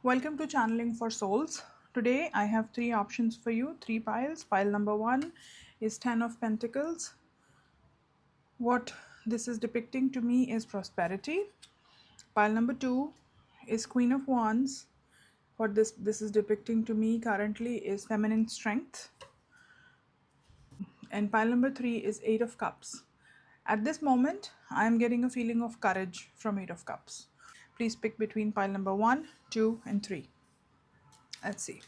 Welcome to Channeling for Souls. Today I have three options for you, three piles. Pile number one is 10 of Pentacles. What this is depicting to me is prosperity. Pile number two is Queen of Wands. What this is depicting to me currently is feminine strength. And pile number three is Eight of Cups. At this moment, I am getting a feeling of courage from Eight of Cups. Please pick between pile number one, two, and three. Let's see.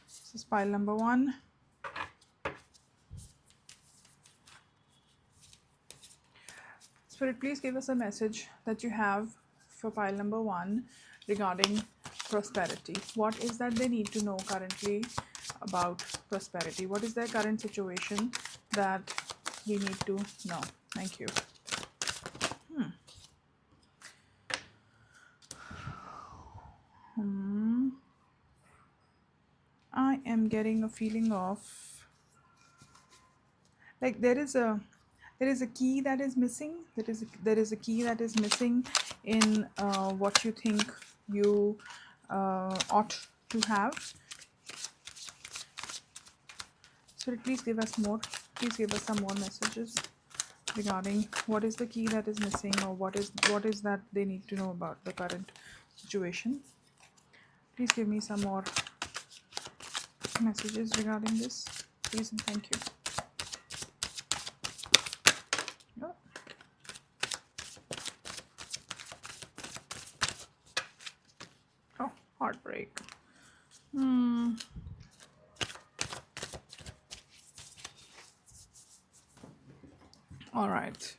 This is pile number one. Spirit, please give us a message that you have for pile number one regarding prosperity. What is that they need to know currently about prosperity? What is their current situation that we need to know? Thank you. I am getting a feeling of like there is a key that is missing. There is a key that is missing in what you think you ought to have. So please give us more. Please give us some more messages regarding what is the key that is missing, or what is that they need to know about the current situation. Please give me some more messages regarding this, please and thank you. Oh, heartbreak. All right.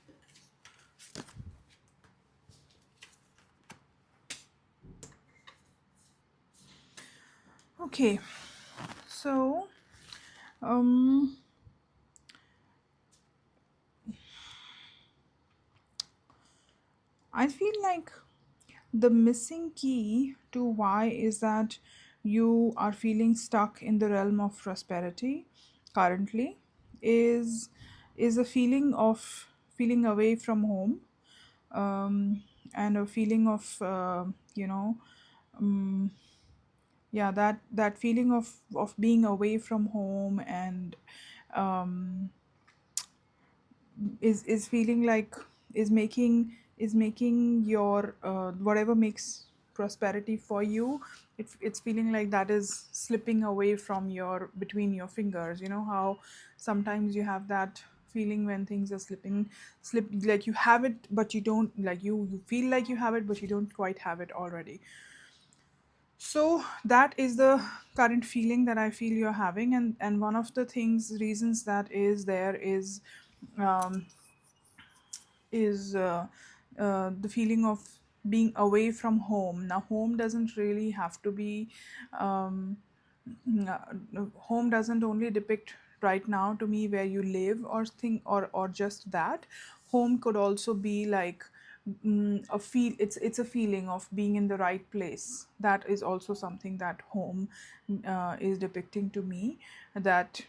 Okay. So, I feel like the missing key to why is that you are feeling stuck in the realm of prosperity currently is a feeling of feeling away from home, and a feeling of yeah, that feeling of being away from home, and is feeling like is making your whatever makes prosperity for you, it's feeling like that is slipping away from your between your fingers. You know how sometimes you have that feeling when things are slip, like you have it but you don't, like you feel like you have it but you don't quite have it already. So that is the current feeling that I feel you're having, and one of the things reasons that is there um, is the feeling of being away from home. Now, home doesn't really have to be, um, home doesn't only depict right now to me where you live or thing, or just that. Home could also be like a feel. It's a feeling of being in the right place. That is also something that home is depicting to me. That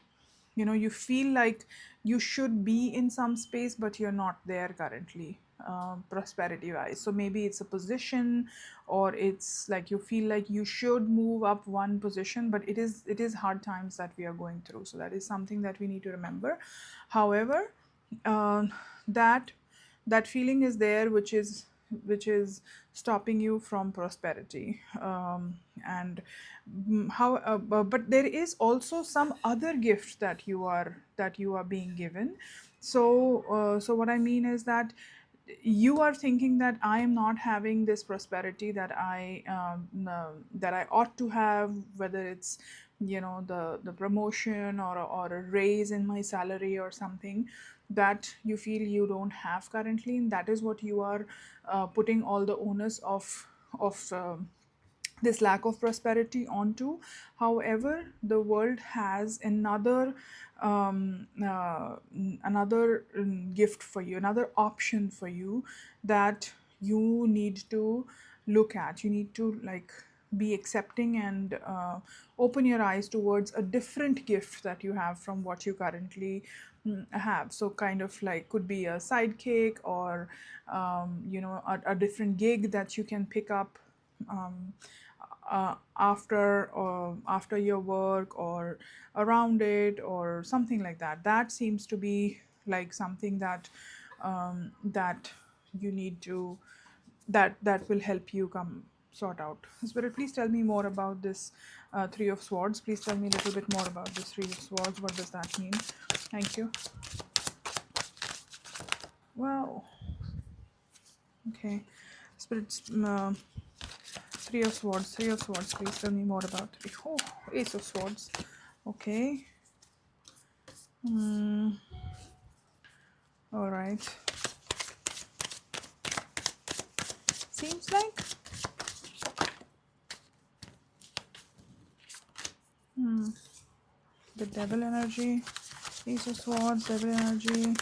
you feel like you should be in some space but you're not there currently, prosperity wise. So maybe it's a position, or it's like you feel like you should move up one position, but it is hard times that we are going through. So that is something that we need to remember. However, uh, that that feeling is there, which is stopping you from prosperity. And how but there is also some other gift that you are being given. So what I mean is that you are thinking that I am not having this prosperity that I ought to have, whether it's the promotion, or a raise in my salary or something that you feel you don't have currently, and that is what you are putting all the onus of this lack of prosperity onto. However, the world has another gift for you, another option for you, that you need to look at. You need to, like, be accepting and open your eyes towards a different gift that you have from what you currently have. So kind of like could be a sidekick, or a different gig that you can pick up um, after your work, or around it, or something like that. That seems to be like something that you need to, that will help you come sort out. Spirit, please tell me more about this Three of Swords. Please tell me a little bit more about this Three of Swords. What does that mean? Thank you. Wow. Okay. Spirits, Three of Swords. Three of Swords. Please tell me more about three. Oh, Ace of Swords. Okay. All right. Seems like the Devil energy. Ace of Swords, Devil energy.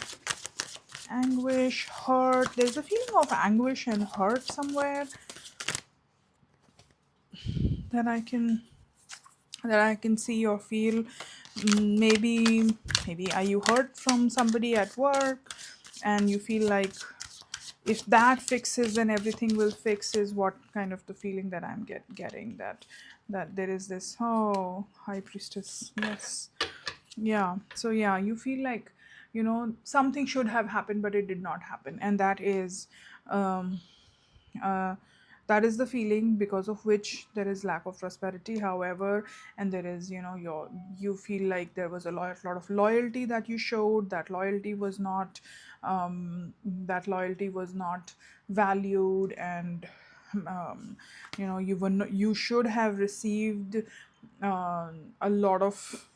Anguish, hurt. There's a feeling of anguish and hurt somewhere that I can see or feel. Maybe are you hurt from somebody at work, and you feel like if that fixes, then everything will fix, is what kind of the feeling that I'm getting, that there is this, oh, High Priestess. Yes. Yeah. So yeah, you feel like, something should have happened, but it did not happen, and um uh, that is the feeling because of which there is lack of prosperity. However, and there is, you feel like there was a lot of loyalty that you showed. That loyalty was not valued, and you should have received a lot of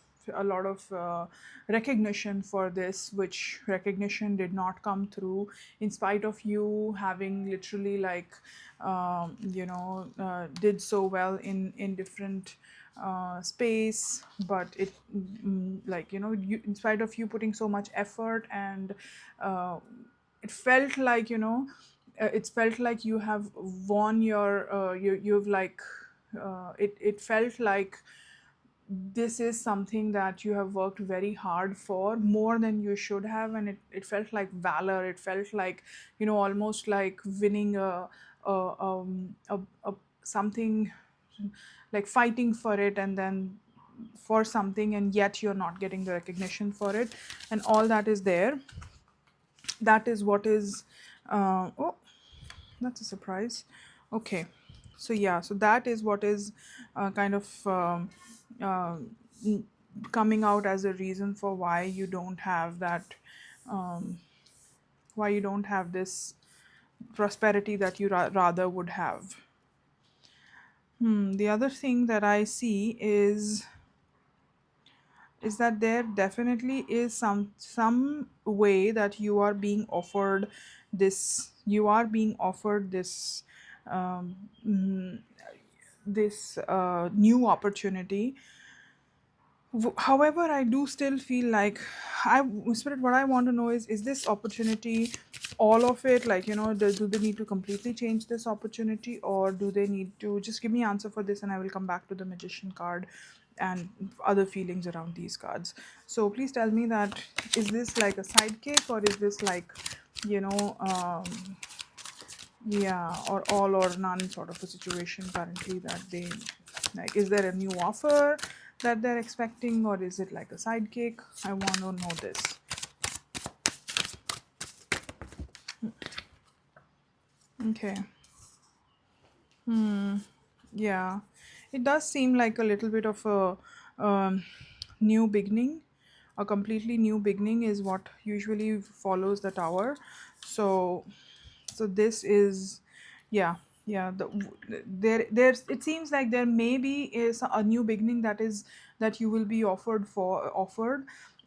recognition for this, which recognition did not come through, in spite of you having literally like did so well in different space. But in spite of you putting so much effort, and uh, it felt like, it felt like you have won your you've like it felt like this is something that you have worked very hard for, more than you should have. And it felt like valor. It felt like, almost like winning a something, like fighting for it, and then for something, and yet you're not getting the recognition for it, and all that is there. That is what is oh, that's a surprise. Okay. So yeah, so that is what is kind of uh, n- coming out as a reason for why you don't have that, um, why you don't have this prosperity that you rather would have. The other thing that I see is that there definitely is some way that you are being offered this um, mm, this new opportunity. However, I do still feel like, I Spirit, what I want to know is this opportunity, all of it, like, do they need to completely change this opportunity, or do they need to just give me answer for this, and I will come back to the Magician card and other feelings around these cards. So please tell me that, is this like a sidekick, or is this like, you know um, yeah, or all or none sort of a situation currently that they like? Is there a new offer that they're expecting, or is it like a sidekick? I want to know this. Okay. Yeah, it does seem like a little bit of a new beginning. A completely new beginning is what usually follows the tower. So, this is, yeah, yeah. There's. It seems like there maybe is a new beginning that you will be offered,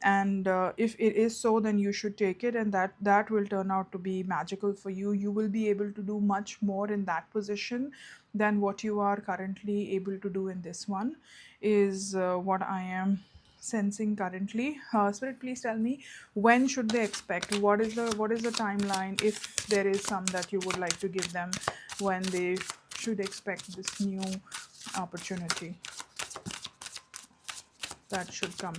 and if it is so, then you should take it, and that will turn out to be magical for you. You will be able to do much more in that position than what you are currently able to do in this one, is what I am sensing currently. Spirit, please tell me, when should they expect? What is the timeline, if there is some that you would like to give them, when they should expect this new opportunity that should come?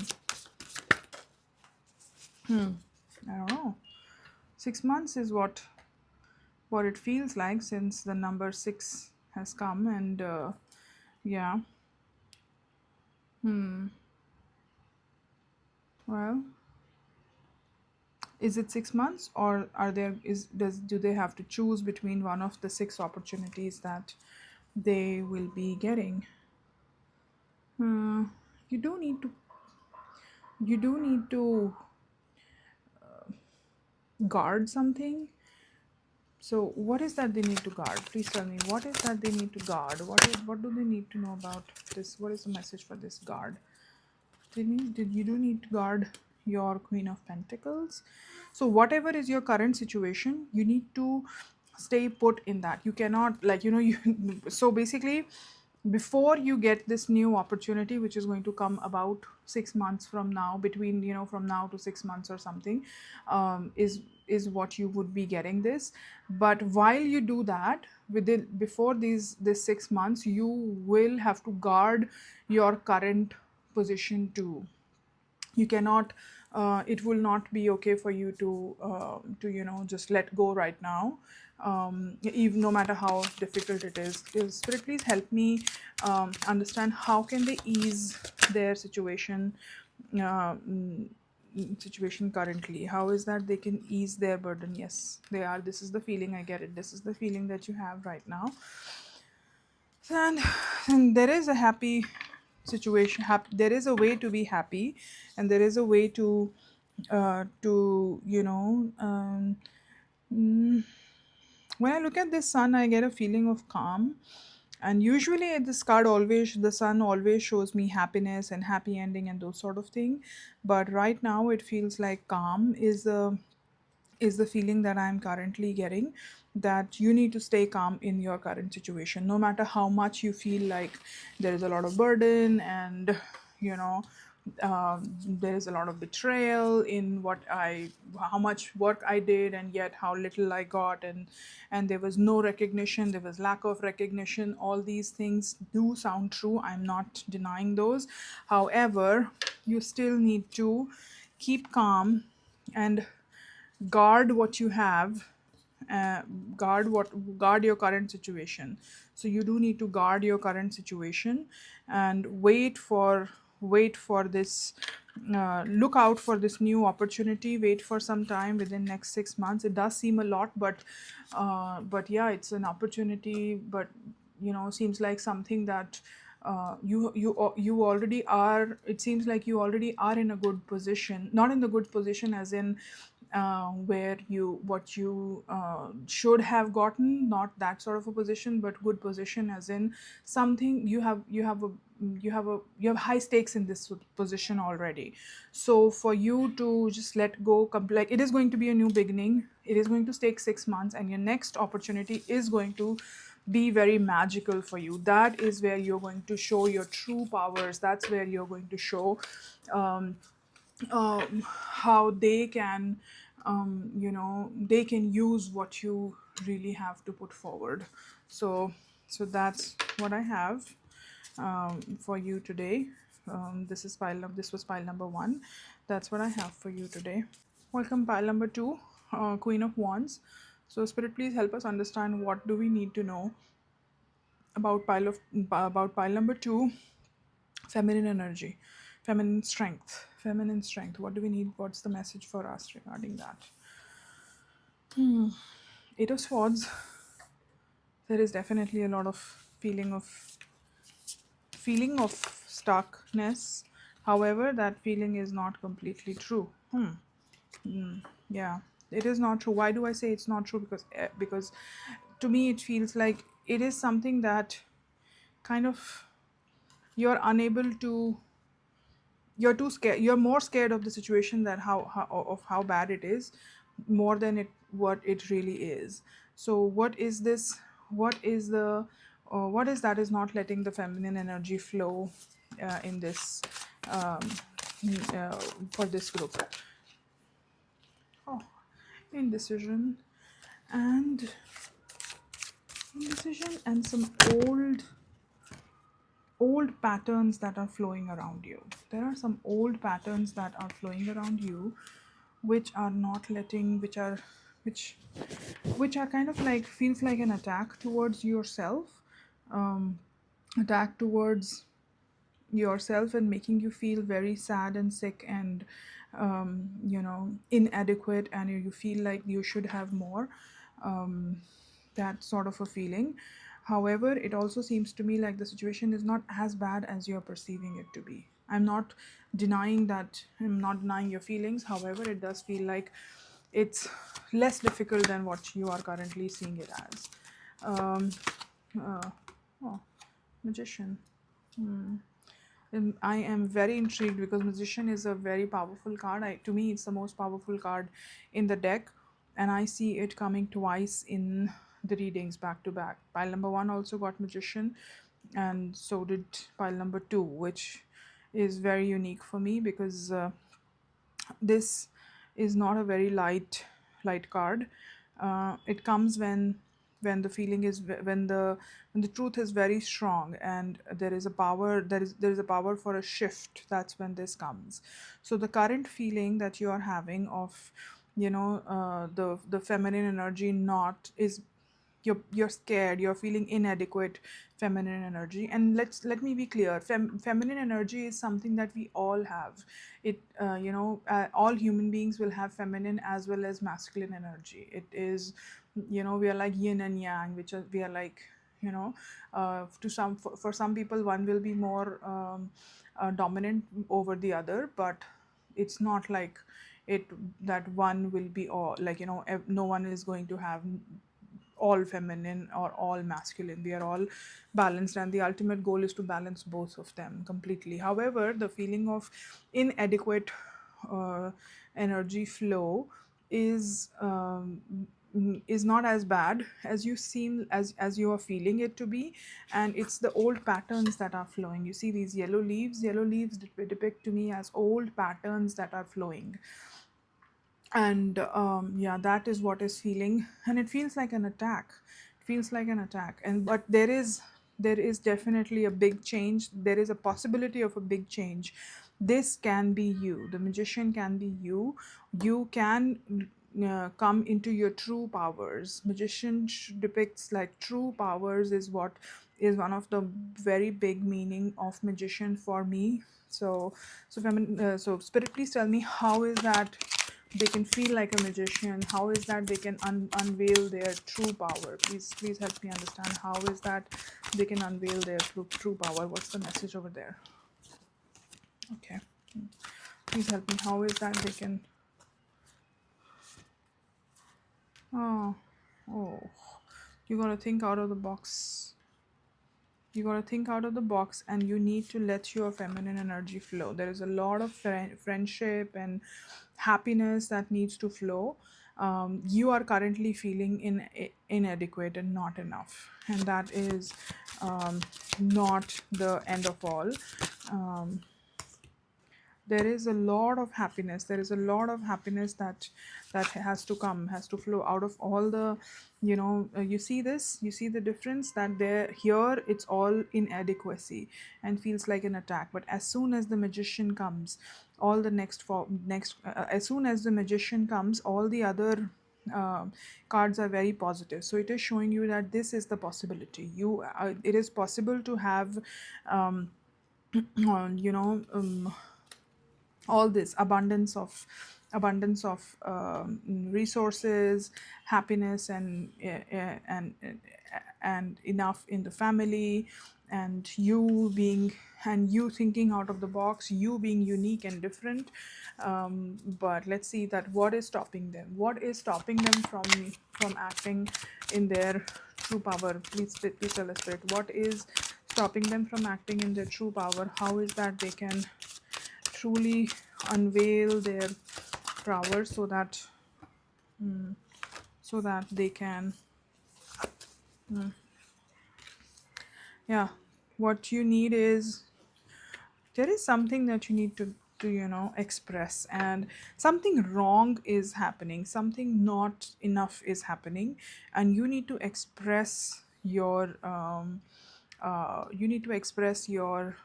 I don't know. 6 months is what it feels like, since the number 6 has come. And yeah. Well, is it 6 months, or are there is does do they have to choose between one of the 6 opportunities that they will be getting? uh, you do need to you do need to guard something. So what is that they need to guard? Please tell me, what is that they need to guard? What do they need to know about this? What is the message for this guard? Did you do need to guard your Queen of Pentacles? So whatever is your current situation, you need to stay put in that. You cannot, like, you so basically, before you get this new opportunity, which is going to come about 6 months from now, between, from now to 6 months or something, is what you would be getting this. But while you do that, within before this 6 months, you will have to guard your current position too. You cannot, it will not be okay for you to just let go right now, even no matter how difficult it is. Spirit, please help me understand, how can they ease their situation, uh, mm, situation currently? How is that they can ease their burden? Yes, they are. This is the feeling, I get it. This is the feeling that you have right now. and, and there is a happy situation. There is a way to be happy, and there is a way to mm, when I look at this sun, I get a feeling of calm. And usually this card, always the sun always shows me happiness and happy ending and those sort of thing. But right now it feels like calm is the feeling that I'm currently getting, that you need to stay calm in your current situation, no matter how much you feel like there is a lot of burden, and you know there is a lot of betrayal in how much work I did, and yet how little I got, and there was no recognition, there was lack of recognition. All these things do sound true, I'm not denying those. However, you still need to keep calm and guard what you have, uh, guard your current situation. So you do need to guard your current situation, and wait for this, look out for this new opportunity. Wait for some time, within next 6 months. It does seem a lot, but yeah, it's an opportunity. But seems like something that you already are. It seems like you already are in a good position, not in the good position as in where you what you should have gotten, not that sort of a position, but good position as in something you have high stakes in this position already. So for you to just let go, like, it is going to be a new beginning. It is going to take 6 months, and your next opportunity is going to be very magical for you. That is where you're going to show your true powers. That's where you're going to show how they can use what you really have to put forward. So that's what I have for you today. This was pile number 1. That's what I have for you today. Welcome, pile number 2, Queen of Wands. So Spirit, please help us understand, what do we need to know about pile number 2, feminine energy, feminine strength. What do we need? What's the message for us regarding that? 8 of Swords. There is definitely a lot of feeling of stuckness. However, that feeling is not completely true. Yeah, it is not true. Why do I say it's not true? Because to me it feels like it is something that kind of you're unable to you're too scared. You're more scared of the situation, that how bad it is, more than what it really is. So what is this? What is that is not letting the feminine energy flow in this um, for this group? Oh, indecision and indecision and some old old patterns that are flowing around you. There are some old patterns that are flowing around you, which are not letting, which which are kind of like, feels like an attack towards yourself, um, attack towards yourself, and making you feel very sad and sick and inadequate, and you feel like you should have more, that sort of a feeling. However, it also seems to me like the situation is not as bad as you're perceiving it to be. I'm not denying your feelings. However, it does feel like it's less difficult than what you are currently seeing it as. um, uh, oh, magician. I am very intrigued because Magician is a very powerful card. To me, it's the most powerful card in the deck, and I see it coming twice in the readings back to back. Pile number one also got Magician, and so did pile number two, which is very unique for me because this is not a very light card. It comes when the feeling is when the truth is very strong, and there is a power for a shift. That's when this comes. So the current feeling that you are having of, the feminine energy not is, you're scared, you're feeling inadequate feminine energy. And let me be clear, feminine energy is something that we all have. All human beings will have feminine as well as masculine energy. It is, we are like yin and yang, we are like, for some people one will be more dominant over the other, but it's not like it that one will be all, like, no one is going to have all feminine or all masculine. We are all balanced, and the ultimate goal is to balance both of them completely. However, the feeling of inadequate energy flow is is not as bad as you seem as you are feeling it to be. And it's the old patterns that are flowing. You see these yellow leaves depict to me as old patterns that are flowing. And yeah, that is what is feeling, and it feels like an attack. It feels like an attack. And but there is definitely a big change. There is a possibility of a big change. This can be you. The magician can be you. You can come into your true powers. Magician depicts like true powers, is what is one of the very big meaning of magician for me. So spirit, please tell me, how is that they can feel like a magician? How is that they can unveil their true power? Please help me understand, how is that they can unveil their true power? What's the message over there? Okay, please help me, how is that they can, oh, oh, you gotta think out of the box. You got to think out of the box, and you need to let your feminine energy flow. There is a lot of friendship and happiness that needs to flow. You are currently feeling inadequate and not enough, and that is not the end of all. Um, there is a lot of happiness. There is a lot of happiness that has to flow out of all the, you see this, you see the difference, that there here it's all inadequacy and feels like an attack. But as soon as the magician comes, all the next as soon as the magician comes, all the other cards are very positive. So it is showing you that this is the possibility. It is possible to have um, you know all this abundance of resources, happiness, and enough in the family, and you thinking out of the box, you being unique and different. But let's see that what is stopping them from acting in their true power. Please tell us, spirit, what is stopping them from acting in their true power? How is that they can truly unveil their prowess, so that they can, yeah, what you need is, there is something that you need to express, and something wrong is happening, something not enough is happening, and you need to express you need to express your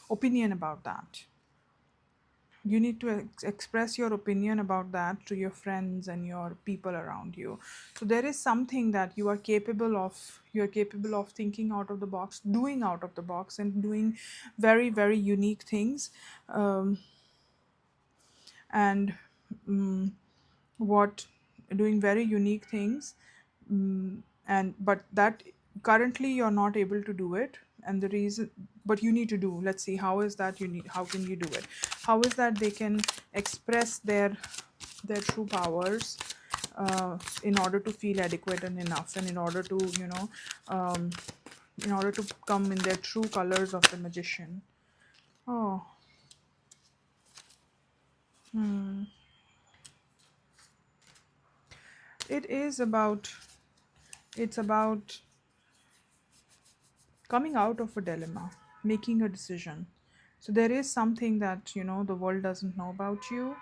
opinion about that. You need to express your opinion about that to your friends and your people around you. So there is something that you are capable of. You're capable of thinking out of the box, doing out of the box, and doing very, very unique things. Um, and mm what doing very unique things. And but that currently you're not able to do it, and the reason, but you need to do, let's see, how is that, how can you do it? How is that they can express their true powers, in order to feel adequate and enough, and in order to, um, in order to come in their true colors of the magician. Oh. it is about it's about coming out of a dilemma, making a decision. So there is something that, the world doesn't know about you,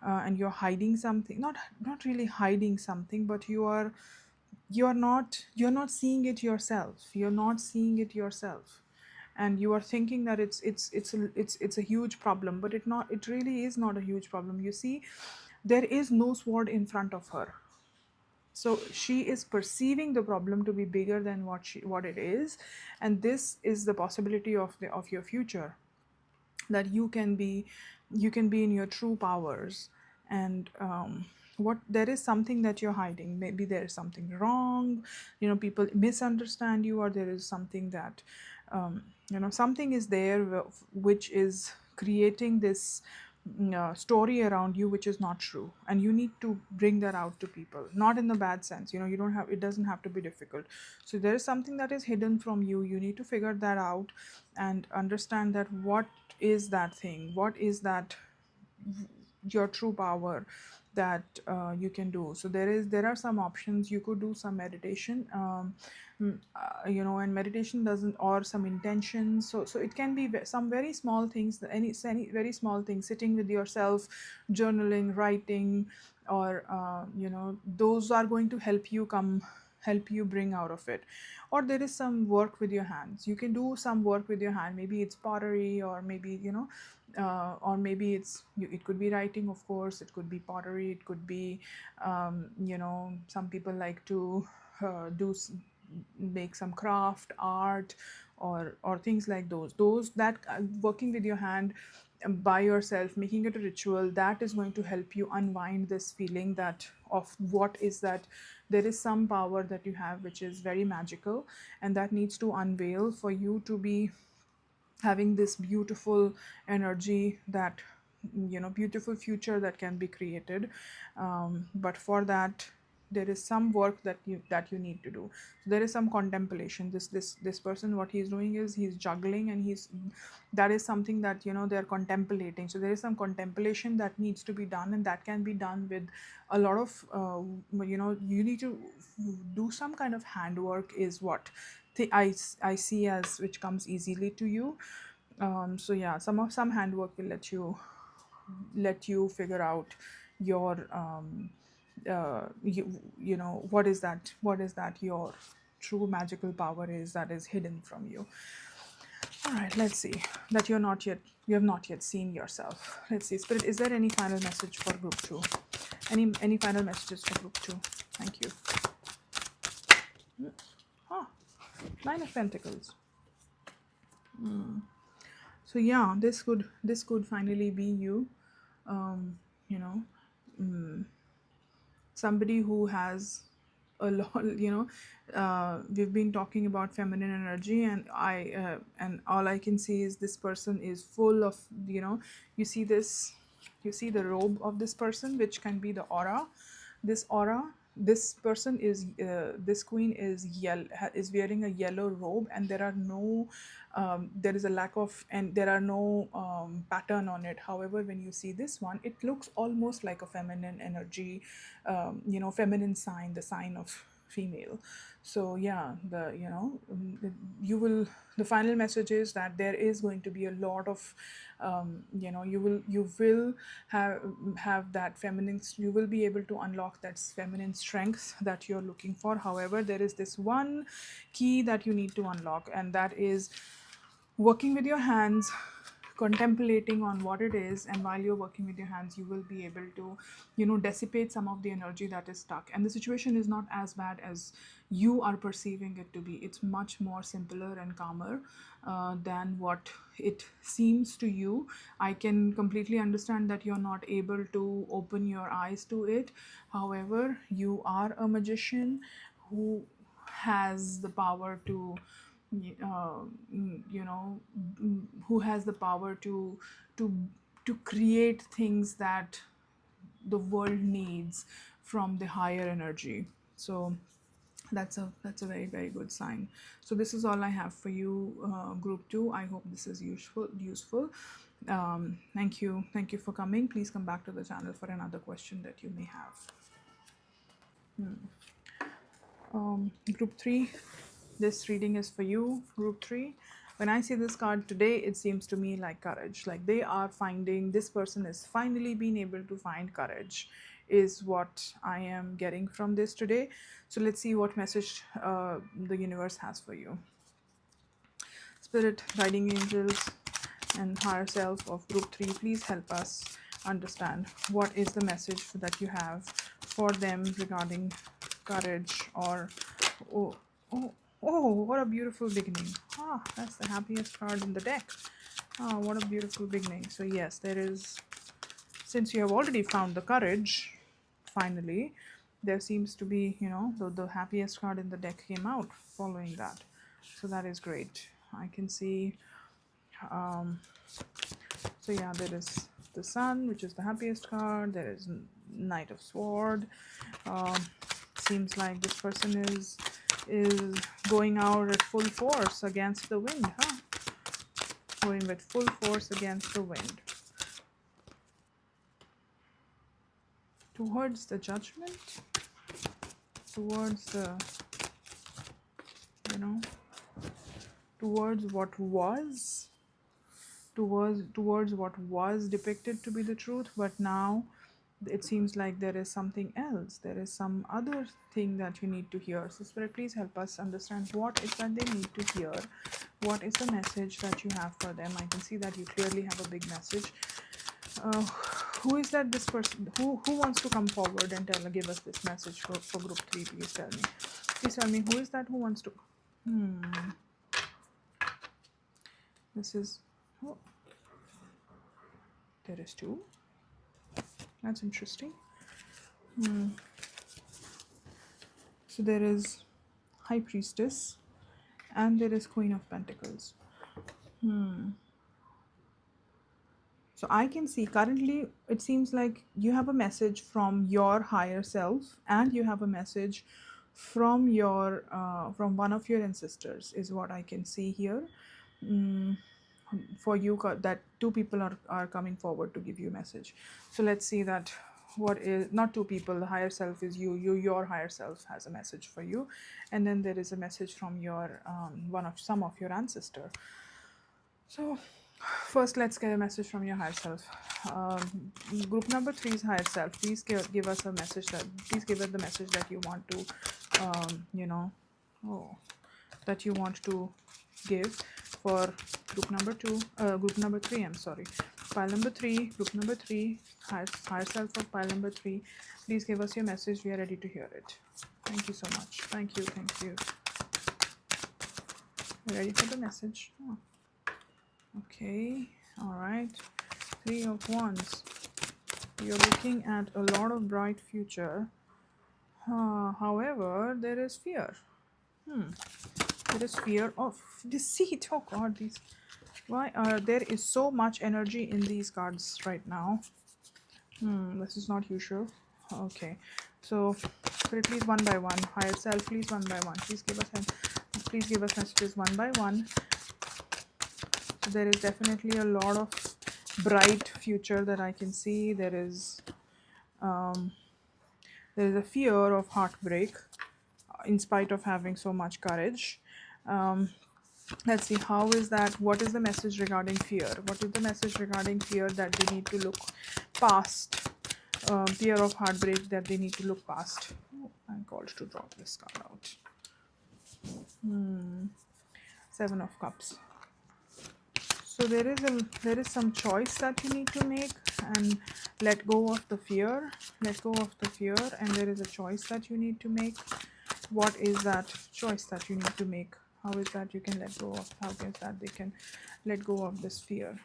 and you're hiding something. Not really hiding something, but you're not seeing it yourself. You're not seeing it yourself, and you are thinking that it's a huge problem, but it really is not a huge problem. You see, there is no sword in front of her, so she is perceiving the problem to be bigger than what it is, and this is the possibility of your future, that you can be in your true powers. And what there is something that you're hiding. Maybe there is something wrong, people misunderstand you, or there is something that, something is there, which is creating this story around you which is not true, and you need to bring that out to people, not in the bad sense. You don't have, it doesn't have to be difficult. So there is something that is hidden from you. You need to figure that out and understand that what is that thing, what is that, your true power that you can do. So there are some options. You could do some meditation, and meditation doesn't, or some intention. So it can be some very small things, any very small things, sitting with yourself, journaling, writing, or those are going to help you bring out of it. Or there is some work with your hands. You can do some work with your hand. Maybe it's pottery, or maybe, or maybe it could be writing, of course. It could be pottery. It could be, some people like to make some craft art, or things like those that working with your hand, by yourself, making it a ritual, that is going to help you unwind this feeling that of what is that. There is some power that you have which is very magical, and that needs to unveil for you to be having this beautiful energy, that, beautiful future that can be created. But for that, there is some work that you need to do. So there is some contemplation. This person, what he's doing is he's juggling, and that is something that, they're contemplating. So there is some contemplation that needs to be done, and that can be done with a lot of, you need to do some kind of handwork, is what I see as, which comes easily to you. So yeah, some handwork will let you figure out your, what is that your true magical power is, that is hidden from you. All right, let's see. That you have not yet seen yourself. Let's see, Spirit, is there any final message for group 2? Any final messages for group 2? Thank you. Ah, 9 of Pentacles. So yeah, this could finally be you. You know, somebody who has a lot. We've been talking about feminine energy, and all I can see is this person is full of, you see this, you see the robe of this person, which can be the aura. This person is, this queen is is wearing a yellow robe, and there is a lack of, and there are no pattern on it. However, when you see this one, it looks almost like a feminine energy, feminine sign, the sign of female. So yeah, you will, the final message is that there is going to be a lot of you will have that feminine, you will be able to unlock that feminine strength that you're looking for. However, there is this one key that you need to unlock, and that is working with your hands, contemplating on what it is, and while you're working with your hands you will be able to dissipate some of the energy that is stuck. And the situation is not as bad as you are perceiving it to be. It's much more simpler and calmer than what it seems to you. I can completely understand that you're not able to open your eyes to it. However, you are a magician who has the power to who has the power to to create things that the world needs from the higher energy. So that's a very, very good sign. So this is all I have for you, group 2. I hope this is useful. Thank you for coming. Please come back to the channel for another question that you may have. Group 3, this reading is for you, group 3. When I see this card today, it seems to me like courage. Like they are finding, this person is finally being able to find courage, is what I am getting from this today. So let's see what message the universe has for you. Spirit, guiding angels, and higher self of group 3, please help us understand what is the message that you have for them regarding courage. Or oh, oh, oh, what a beautiful beginning. That's the happiest card in the deck. What a beautiful beginning. So yes, there is, since you have already found the courage, finally there seems to be, the happiest card in the deck came out following that. So that is great. I can see so yeah, there is the Sun, which is the happiest card. There is Knight of Sword. Seems like this person is going out at full force against the wind, going with full force against the wind towards the judgment, towards the, towards what was, towards what was depicted to be the truth, but now it seems like there is something else. There is some other thing that you need to hear. So Spirit, please help us understand what is that they need to hear. What is the message that you have for them? I can see that you clearly have a big message. Who is that, this person? Who wants to come forward and give us this message for group 3? Please tell me. Please tell me, who is that who wants to... This is... Oh. There is 2. That's interesting. So there is High Priestess and there is Queen of Pentacles. So I can see currently it seems like you have a message from your higher self, and you have a message from your from one of your ancestors, is what I can see here. For you, that 2 people are coming forward to give you a message. So let's see that what is, not 2 people, the higher self is your higher self has a message for you, and then there is a message from your some of your ancestor. So first, let's get a message from your higher self. Group number 3 is higher self. Please give us a message that, please give us the message that you want to, that you want to give for group number 2, group number 3. I'm sorry. Pile number 3, group number 3, higher self of pile number 3. Please give us your message. We are ready to hear it. Thank you so much. Thank you. Thank you. Ready for the message? Oh. Okay, all right. 3 of Wands. You're looking at a lot of bright future. However, there is fear. There is fear of deceit. Oh God, these. Why are there is so much energy in these cards right now? This is not usual. Okay, so Spirit, please one by one. Higher self, please one by one. Please give us messages one by one. So there is definitely a lot of bright future that I can see. There is a fear of heartbreak in spite of having so much courage. um, let's see, how is that, what is the message regarding fear, what is the message regarding fear that they need to look past, fear of heartbreak that they need to look past. Oh, I'm called to drop this card out. Seven of Cups. So there is some choice that you need to make, and let go of the fear, let go of the fear, and there is a choice that you need to make. What is that choice that you need to make? How is that you can let go of, how is that they can let go of this fear?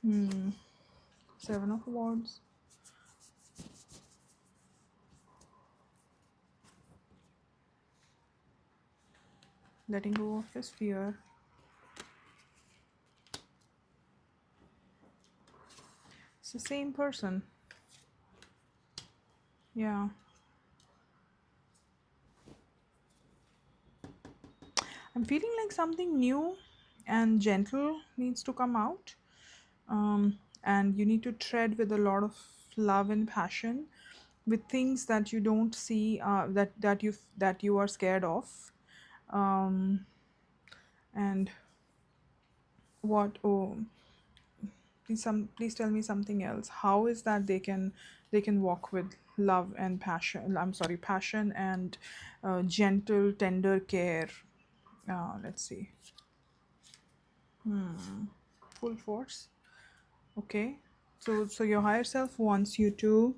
Seven of Wands. Letting go of this fear. It's the same person. Yeah. I'm feeling like something new and gentle needs to come out. And you need to tread with a lot of love and passion with things that you don't see, that you are scared of. um, and what, oh, please tell me something else. How is that they can walk with love and passion, I'm sorry, passion and gentle tender care. Let's see. Full force. Okay. So your higher self wants you to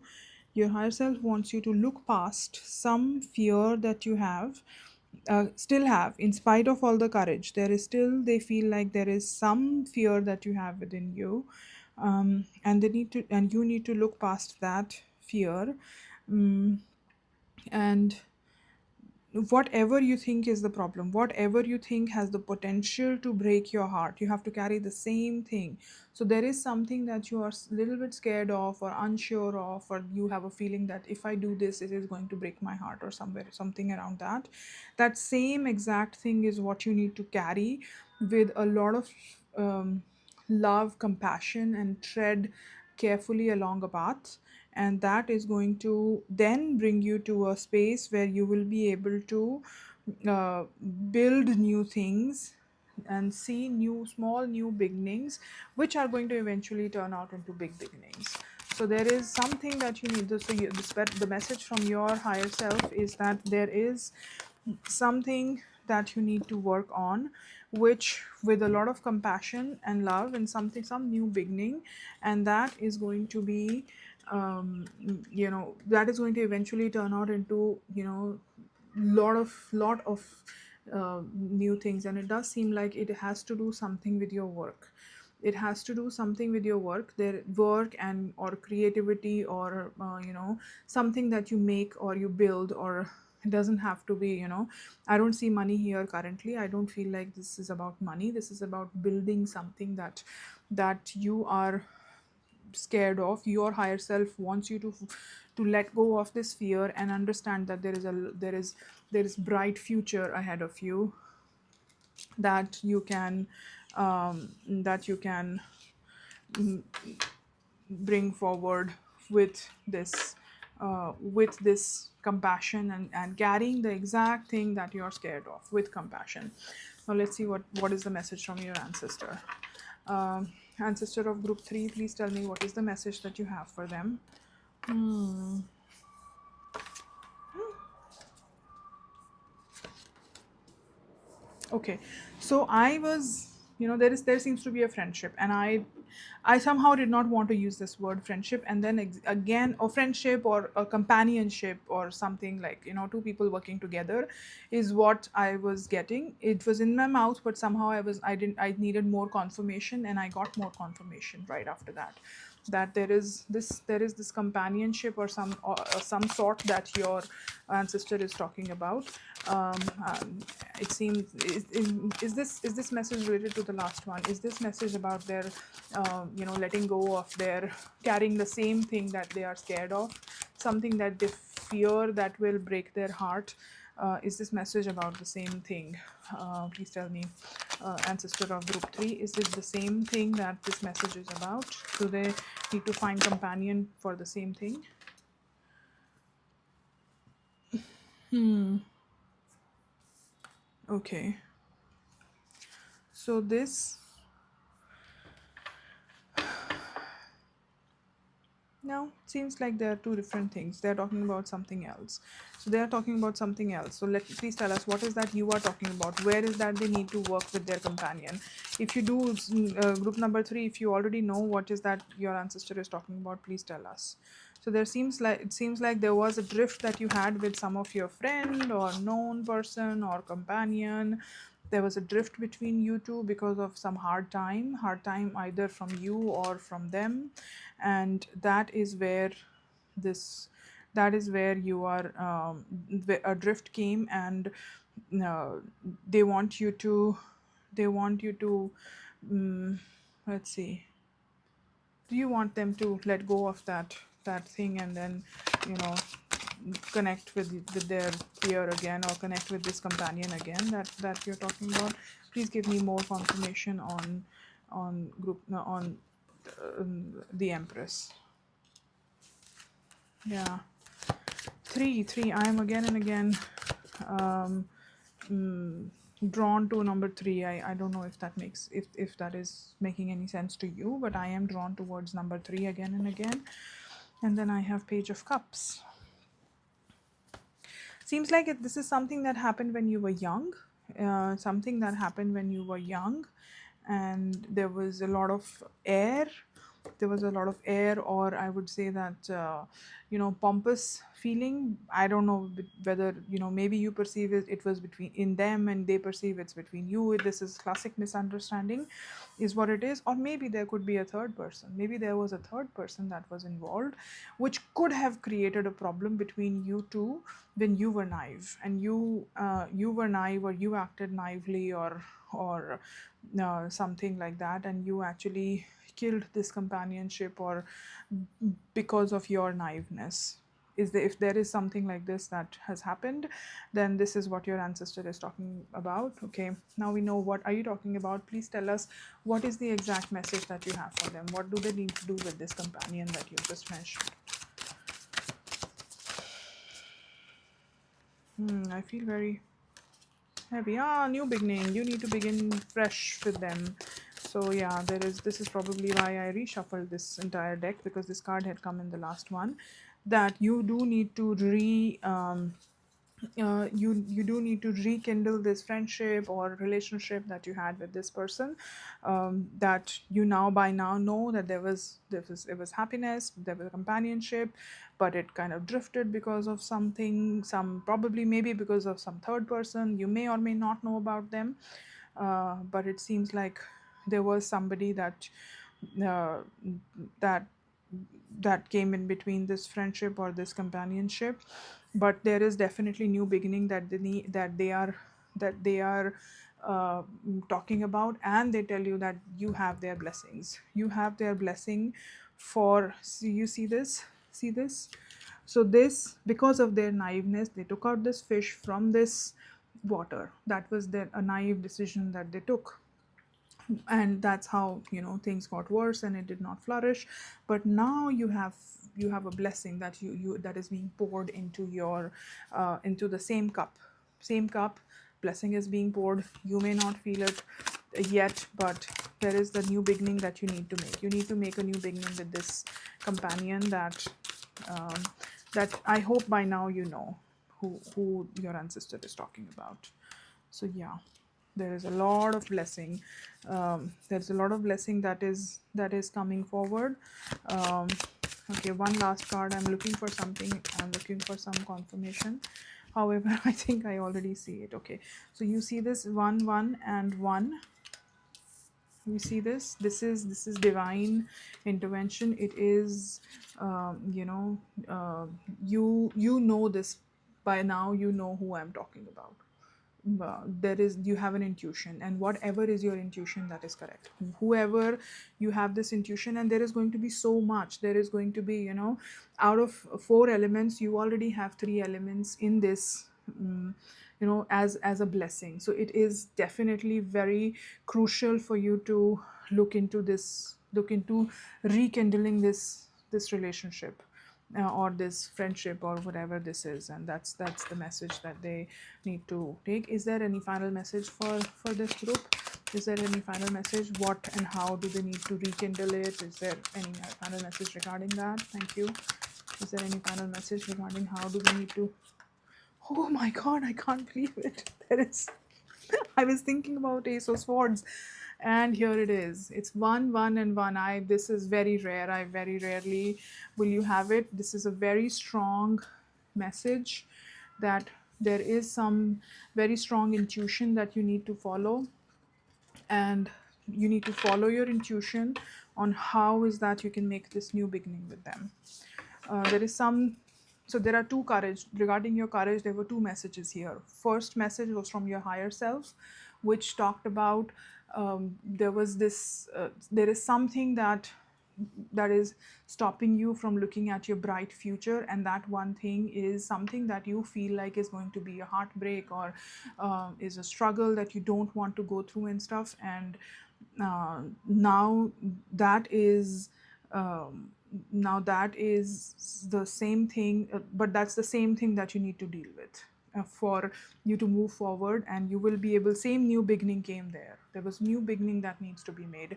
look past some fear that you have, still have, in spite of all the courage. There is still, they feel like there is some fear that you have within you, and you need to look past that fear. And whatever you think is the problem, whatever you think has the potential to break your heart, you have to carry the same thing. So there is something that you are little bit scared of or unsure of, or you have a feeling that if I do this, it is going to break my heart, or something around that. That same exact thing is what you need to carry with a lot of love, compassion, and tread carefully along a path. And that is going to then bring you to a space where you will be able to uh, build new things and see new beginnings, which are going to eventually turn out into big beginnings. So there is something that you need. The message from your higher self is that there is something that you need to work on, which with a lot of compassion and love, and some new beginning. And that is going to be, that is going to eventually turn out into, lot of new things. And it does seem like it has to do something with your work. It has to do something with your work, their work, and or creativity, or something that you make or you build. Or it doesn't have to be, I don't see money here currently. I don't feel like this is about money. This is about building something that you are scared of. Your higher self wants you to let go of this fear and understand that there is bright future ahead of you, that you can bring forward with this compassion, and carrying the exact thing that you're scared of with compassion. Now let's see what is the message from your ancestor. Ancestor of group 3, please tell me what is the message that you have for them. Okay, so I was, there seems to be a friendship, and I somehow did not want to use this word friendship, and then again, or friendship or a companionship or something, like, two people working together is what I was getting. It was in my mouth, but somehow I needed more confirmation, and I got more confirmation right after that, that there is this companionship, or some sort that your ancestor is talking about. um, um, it seems, is this message related to the last one? Is this message about their letting go of their carrying the same thing that they are scared of, something that they fear that will break their heart? Is this message about the same thing? Please tell me, ancestor of group 3, is this the same thing that this message is about? Do they need to find companion for the same thing? Hmm. Okay. So this now seems like there are two different things. They're talking about something else. So they are talking about something else. So please tell us what is that you are talking about. Where is that they need to work with their companion? If you do group number three, if you already know what is that your ancestor is talking about, please tell us. So there seems like it seems like there was a drift that you had with some of your friend or known person or companion. There was a drift between you two because of some hard time either from you or from them, and that is where this that is where you are a drift came, and uh, they want you to they want you to let's see, do you want them to let go of that thing and then you know connect with their peer again, or connect with this companion again that you're talking about? Please give me more confirmation on group no, on the Empress. Yeah, three. I am again and again um, mm, drawn to number three. I don't know if that makes if that is making any sense to you, but I am drawn towards number three again and again. And then I have Page of Cups. Seems like this is something that happened when you were young, something that happened when you were young, and there was a lot of air. There was a lot of air, or I would say that, pompous feeling. I don't know whether, maybe you perceive it was between in them and they perceive it's between you. This is classic misunderstanding, is what it is. Or maybe there could be a third person. Maybe there was a third person that was involved, which could have created a problem between you two when you were naive, and you were naive, or you acted naively, or something like that, and you actually killed this companionship, or because of your naiveness. If there is something like this that has happened, then this is what your ancestor is talking about. Okay, now we know what are you talking about. Please tell us what is the exact message that you have for them. What do they need to do with this companion that you just mentioned? I feel very heavy. Ah, new beginning. You need to begin fresh with them. So yeah, this is probably why I reshuffled this entire deck, because this card had come in the last one. That you do need to you do need to rekindle this friendship or relationship that you had with this person, that you now by now know that it was happiness, there was companionship, but it kind of drifted because of something, some probably maybe because of some third person. You may or may not know about them, but it seems like there was somebody uh, that that came in between this friendship or this companionship. But there is definitely new beginning that they are talking about, and they tell you that you have their blessings. You have their blessing for, see, you see this. So this, because of their naiveness, they took out this fish from this water. That was their a naive decision that they took, and that's how things got worse and it did not flourish. But now you have a blessing that you that is being poured into your into the same cup. Blessing is being poured. You may not feel it yet, but there is the new beginning that you need to make a new beginning with this companion um, that I hope by now you know who your ancestor is talking about. So yeah, there is a lot of blessing. There's a lot of blessing that is coming forward. um, okay, one last card. I'm looking for something. I'm looking for some confirmation. However, I think I already see it. Okay, so you see this one and one. You see this is divine intervention. It is you know this by now. You know who I'm talking about. There is, you have an intuition, and whatever is your intuition, that is correct. Whoever, you have this intuition, and there is going to be so much. There is going to be, out of four elements, you already have three elements in this, as a blessing. So it is definitely very crucial for you to look into rekindling this relationship. or this friendship or whatever this is, and that's the message that they need to take. Is there any final message for this group? Is there any final message? What and how do they need to rekindle it? Is there any final message regarding that? Thank you. Is there any final message regarding how do they need to? Oh my god, I can't believe it. There is. I was thinking about Ace of Swords, and here it is. It's one, one, and one. I This is very rare. I very rarely will you have it. This is a very strong message that there is some very strong intuition that you need to follow, and you need to follow your intuition on how is that you can make this new beginning with them. There is some, so there are two courage. Regarding your courage, there were two messages here. First message was from your higher self, which talked about there was this there is something that is stopping you from looking at your bright future, and that one thing is something that you feel like is going to be a heartbreak, or is a struggle that you don't want to go through and stuff. And now that is um, now that is the same thing, but that's the same thing that you need to deal with for you to move forward, and you will be able. Same new beginning came there. There was new beginning that needs to be made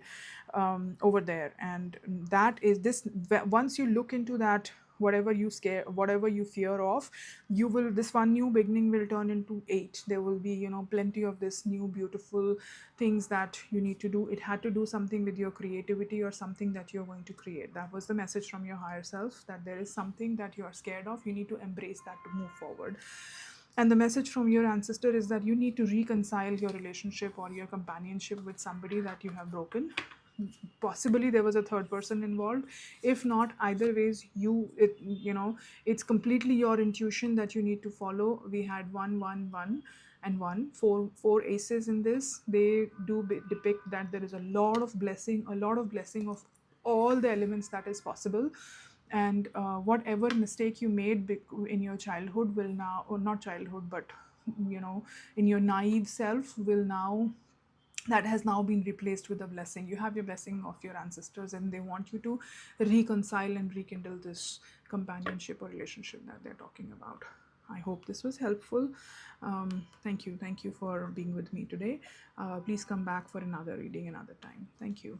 over there, and that is this. Once you look into that, whatever you scare, whatever you fear of, you will, this one new beginning will turn into eight. There will be, plenty of this new beautiful things that you need to do. It had to do something with your creativity or something that you're going to create. That was the message from your higher self, that there is something that you are scared of. You need to embrace that to move forward. And the message from your ancestor is that you need to reconcile your relationship or your companionship with somebody that you have broken. Possibly there was a third person involved. If not, either ways, it's completely your intuition that you need to follow. We had one, one, one, and one, four aces in this. They do depict that there is a lot of blessing, of all the elements that is possible. And whatever mistake you made in your childhood will now, or not childhood, but in your naive self, will now, that has now been replaced with a blessing. You have your blessing of your ancestors, and they want you to reconcile and rekindle this companionship or relationship that they're talking about. I hope this was helpful. Thank you for being with me today. Please come back for another reading another time. Thank you.